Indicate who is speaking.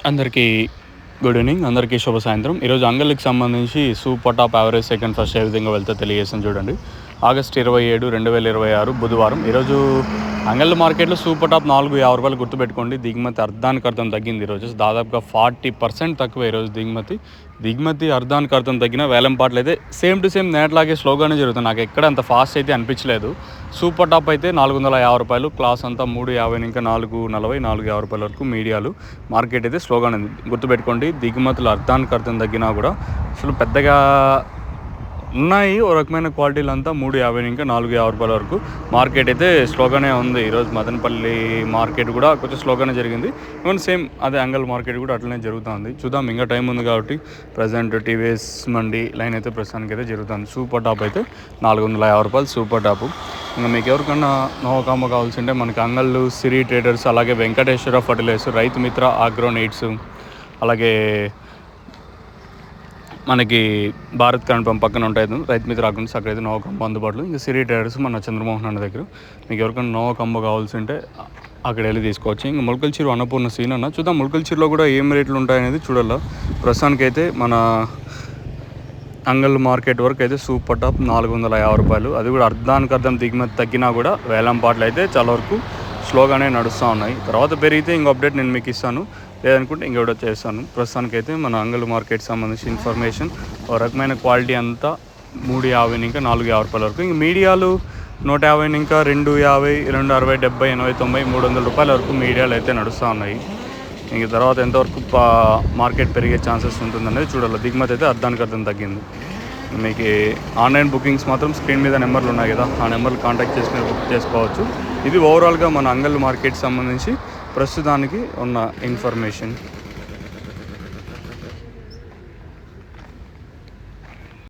Speaker 1: అందరికీ good evening, అందరికీ శుభ సాయంత్రం. ఈరోజు అంగళ్ళకి సంబంధించి super top average second first ఏ విధంగా వెళ్తే తెలియజేసాను చూడండి. ఆగస్టు 27, 2026 బుధవారం. ఈరోజు అంగళ్ళ మార్కెట్లో సూపర్ టాప్ 450 రూపాయలు గుర్తుపెట్టుకోండి. దిగుమతి అర్ధానికి అర్థం తగ్గింది. ఈరోజు దాదాపుగా 40% తక్కువ. ఈరోజు దిగుమతి అర్ధానికి అర్థం తగ్గిన వేలంపాట్లు అయితే సేమ్ టు సేమ్ నేట్లాగే స్లోగానే జరుగుతుంది. నాకు ఎక్కడ అంత ఫాస్ట్ అయితే అనిపించలేదు. సూపర్ టాప్ అయితే 450 రూపాయలు, క్లాస్ అంతా 350 ఇంకా 440, 450 రూపాయల వరకు మీడియాలు. మార్కెట్ అయితే స్లోగానే ఉంది. గుర్తుపెట్టుకోండి, దిగుమతులు అర్ధానికి అర్థం తగ్గినా కూడా అసలు పెద్దగా ఉన్నాయి. ఓ రకమైన క్వాలిటీలు అంతా 350 ఇంకా 450 రూపాయల వరకు మార్కెట్ అయితే స్లోగానే ఉంది. ఈరోజు మదనపల్లి మార్కెట్ కూడా కొంచెం స్లోగానే జరిగింది. ఈవెన్ సేమ్ అదే అంగల్ మార్కెట్ కూడా అట్లనే జరుగుతుంది. చూద్దాం, ఇంకా టైం ఉంది కాబట్టి. ప్రజెంట్ టీవీఎస్ మండి లైన్ అయితే ప్రస్తుతానికి అయితే జరుగుతుంది. సూపర్ టాప్ అయితే 450 రూపాయలు సూపర్ టాపు. ఇంకా మీకు ఎవరికన్నా నోకాంబో కావాల్సింటే మనకి అంగళ్ళు, సిరి ట్రేడర్స్, అలాగే Venkateswara fertilisers, Rythu Mitra agro needs, అలాగే మనకి భారత్ కరెంట్ పంప్ పక్కన ఉంటాయి రైతు మిత్ర అకౌంట్స్, అక్కడైతే నోవా కంబో అందుబాటులో. ఇంకా సిరి ట్రేడర్స్ మన చంద్రమోహన్ అన్న దగ్గర. మీకు ఎవరికైనా నోవా కంబో కావాల్సింటే అక్కడ వెళ్ళి తీసుకోవచ్చు. ఇంకా ములకల చీరు అన్నపూర్ణ సీన్ అన్న చూద్దాం. ములకల చీరులో కూడా ఏం రేట్లు ఉంటాయనేది చూడాలి. ప్రస్తుతానికైతే మన అంగల్ మార్కెట్ వరకు అయితే సూపర్ టాప్ 450 రూపాయలు. అది కూడా అర్ధానికి అర్థం దిగుమతి తగ్గినా కూడా వేలంపాట్లు అయితే చాలా వరకు స్లోగానే నడుస్తూ ఉన్నాయి. తర్వాత పెరిగితే ఇంకో అప్డేట్ నేను మీకు ఇస్తాను, లేదనుకుంటే ఇంకొకటి చేస్తాను. ప్రస్తుతానికైతే మన అంగల్ మార్కెట్ సంబంధించి ఇన్ఫర్మేషన్, ఒక రకమైన క్వాలిటీ అంతా 350 ఇంకా 450 రూపాయల వరకు. ఇంక మీడియాలు 150 ఇంకా 250, 260, 70, 80, 90, 300 రూపాయల వరకు మీడియాలు అయితే నడుస్తూ ఉన్నాయి. ఇంక తర్వాత ఎంతవరకు మార్కెట్ పెరిగే ఛాన్సెస్ ఉంటుందనేది చూడాలి. దిగుమతి అయితే అర్ధానికి అర్థం తగ్గింది. మీకు ఆన్లైన్ బుకింగ్స్ మాత్రం స్క్రీన్ మీద నెంబర్లు ఉన్నాయి కదా, ఆ నెంబర్లు కాంటాక్ట్ చేసి మీరు బుక్ చేసుకోవచ్చు. ఇది ఓవరాల్గా మన అంగల్ మార్కెట్ సంబంధించి ప్రస్తుతానికి ఉన్న ఇన్ఫర్మేషన్.